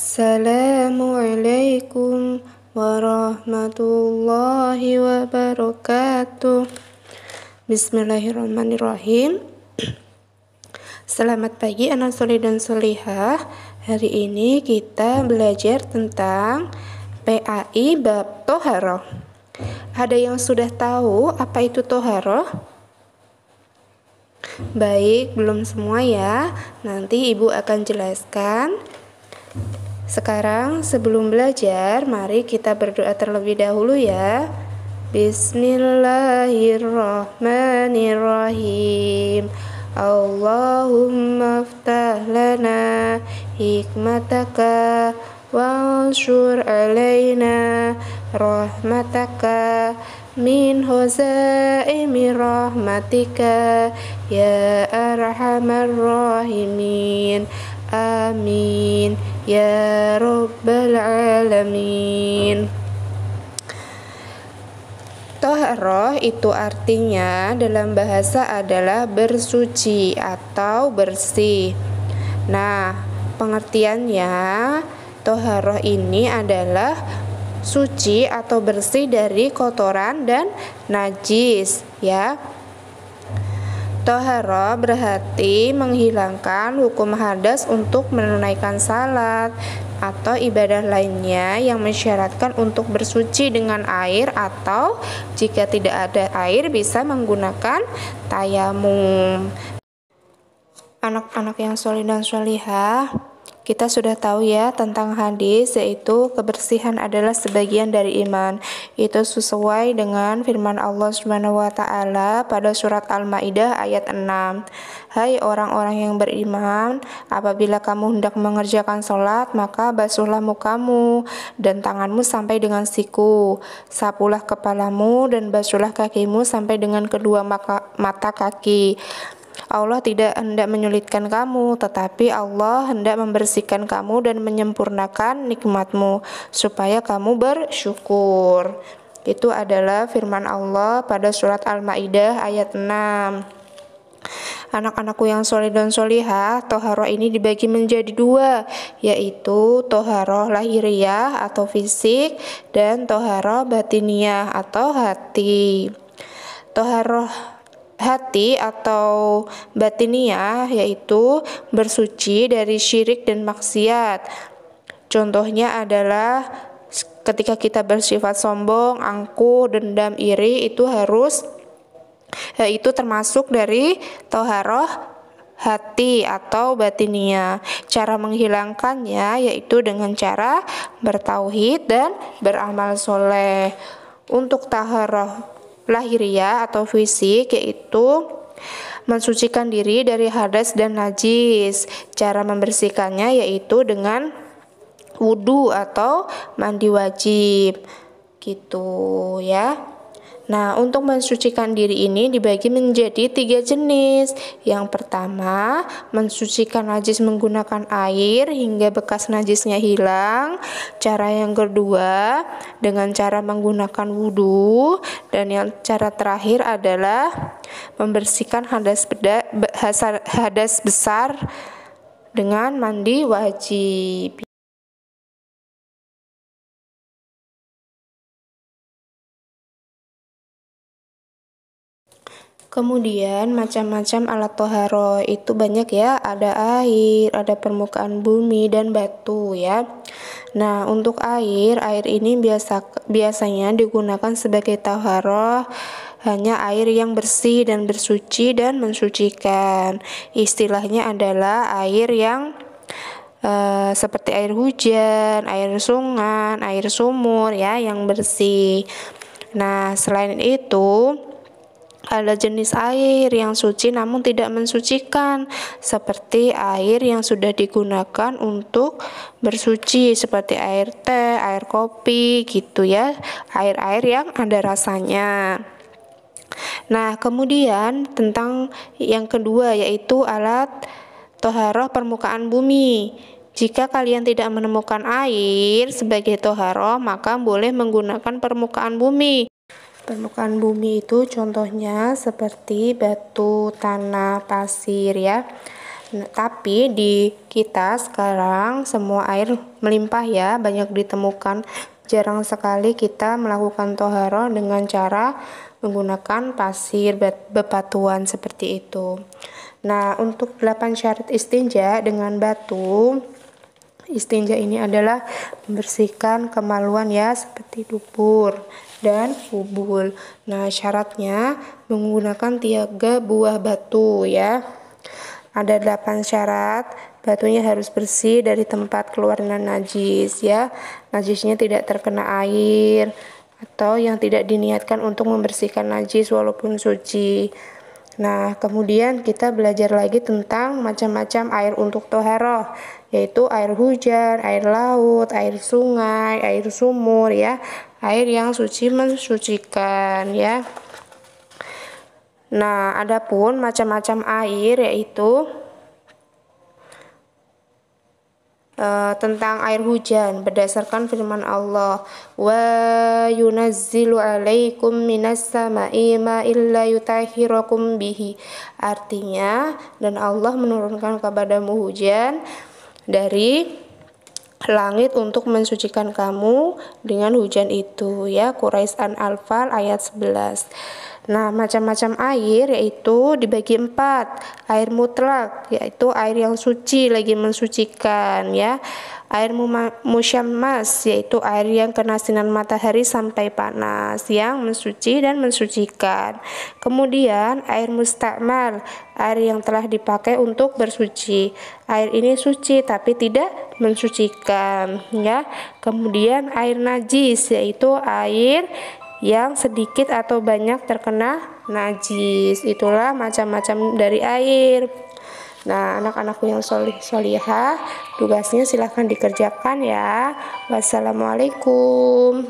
Assalamualaikum warahmatullahi wabarakatuh. Bismillahirrahmanirrahim. Selamat pagi anak soleh dan solihah. Hari ini kita belajar tentang PAI bab toharoh. Ada yang sudah tahu apa itu toharoh? Baik, belum semua ya. Nanti ibu akan jelaskan. Sekarang sebelum belajar, mari kita berdoa terlebih dahulu ya. Bismillahirrahmanirrahim. Allahumma aftah lana hikmataka wanshur alaina rahmataka min huzaimi rahmatika ya arhamar rahimin. Amin ya rabbal alamin. Toharoh itu artinya dalam bahasa adalah bersuci atau bersih. Nah, pengertiannya toharoh ini adalah suci atau bersih dari kotoran dan najis ya. Toharoh berarti menghilangkan hukum hadas untuk menunaikan salat atau ibadah lainnya yang mensyaratkan untuk bersuci dengan air, atau jika tidak ada air bisa menggunakan tayamum. Anak-anak yang soleh dan solihah, kita sudah tahu ya tentang hadis, yaitu kebersihan adalah sebagian dari iman. Itu sesuai dengan firman Allah Subhanahu wa taala pada surat Al-Maidah ayat 6. Hai orang-orang yang beriman, apabila kamu hendak mengerjakan sholat, maka basuhlah mukamu dan tanganmu sampai dengan siku, sapulah kepalamu dan basuhlah kakimu sampai dengan kedua mata kaki. Allah tidak hendak menyulitkan kamu, tetapi Allah hendak membersihkan kamu dan menyempurnakan nikmatmu, supaya kamu bersyukur. Itu adalah firman Allah pada surat Al-Maidah ayat 6. Anak-anakku yang soleh dan solihah, toharoh ini dibagi menjadi dua, yaitu toharoh lahiriah atau fisik dan toharoh batiniah atau hati. Toharoh hati atau batiniah yaitu bersuci dari syirik dan maksiat. Contohnya adalah ketika kita bersifat sombong, angkuh, dendam, iri, itu termasuk dari toharoh hati atau batiniah. Cara menghilangkannya yaitu dengan cara bertauhid dan beramal soleh. Untuk toharoh lahiriah atau fisik yaitu mensucikan diri dari hadas dan najis. Cara membersihkannya yaitu dengan wudu atau mandi wajib gitu ya. Nah, untuk mensucikan diri ini dibagi menjadi 3 jenis. Yang pertama, mensucikan najis menggunakan air hingga bekas najisnya hilang. Cara yang kedua, dengan cara menggunakan wudhu. Dan yang cara terakhir adalah membersihkan hadas besar dengan mandi wajib. Kemudian macam-macam alat toharoh itu banyak ya, ada air, ada permukaan bumi dan batu ya. Nah, untuk air ini biasanya digunakan sebagai toharoh hanya air yang bersih dan bersuci dan mensucikan. Istilahnya adalah air yang seperti air hujan, air sungai, air sumur ya, yang bersih. Nah, selain itu ada jenis air yang suci namun tidak mensucikan, seperti air yang sudah digunakan untuk bersuci seperti air teh, air kopi gitu ya, air-air yang ada rasanya. Nah, kemudian tentang yang kedua yaitu alat toharoh permukaan bumi. Jika kalian tidak menemukan air sebagai toharoh, maka boleh menggunakan permukaan bumi. Permukaan bumi itu contohnya seperti batu, tanah, pasir ya. Nah, tapi di kita sekarang semua air melimpah ya, banyak ditemukan. Jarang sekali kita melakukan toharo dengan cara menggunakan pasir bebatuan seperti itu. Nah, untuk 8 syarat istinja dengan batu, istinja ini adalah membersihkan kemaluan ya, seperti dubur dan kubul. Nah, syaratnya menggunakan 3 buah batu ya. Ada 8 syarat. Batunya harus bersih dari tempat keluarnya najis ya. Najisnya tidak terkena air atau yang tidak diniatkan untuk membersihkan najis walaupun suci. Nah, kemudian kita belajar lagi tentang macam-macam air untuk toharoh, yaitu air hujan, air laut, air sungai, air sumur ya. Air yang suci mensucikan ya. Nah, adapun macam-macam air yaitu tentang air hujan berdasarkan firman Allah, wa yunazzilu alaikum minas sama'i ma'illa yutahhirakum bihi. Artinya, dan Allah menurunkan kepadamu hujan dari langit untuk mensucikan kamu dengan hujan itu ya. Quraisy An-Anfal ayat 11. Nah, macam-macam air yaitu dibagi 4. Air mutlak yaitu air yang suci lagi mensucikan ya. Air musyammas yaitu air yang kena sinar matahari sampai panas yang mensuci dan mensucikan. Kemudian air mustakmal, air yang telah dipakai untuk bersuci. Air ini suci tapi tidak mensucikan ya. Kemudian air najis yaitu air yang sedikit atau banyak terkena najis. Itulah macam-macam dari air. Nah, anak-anakku yang solihah, tugasnya silahkan dikerjakan ya. Wassalamualaikum.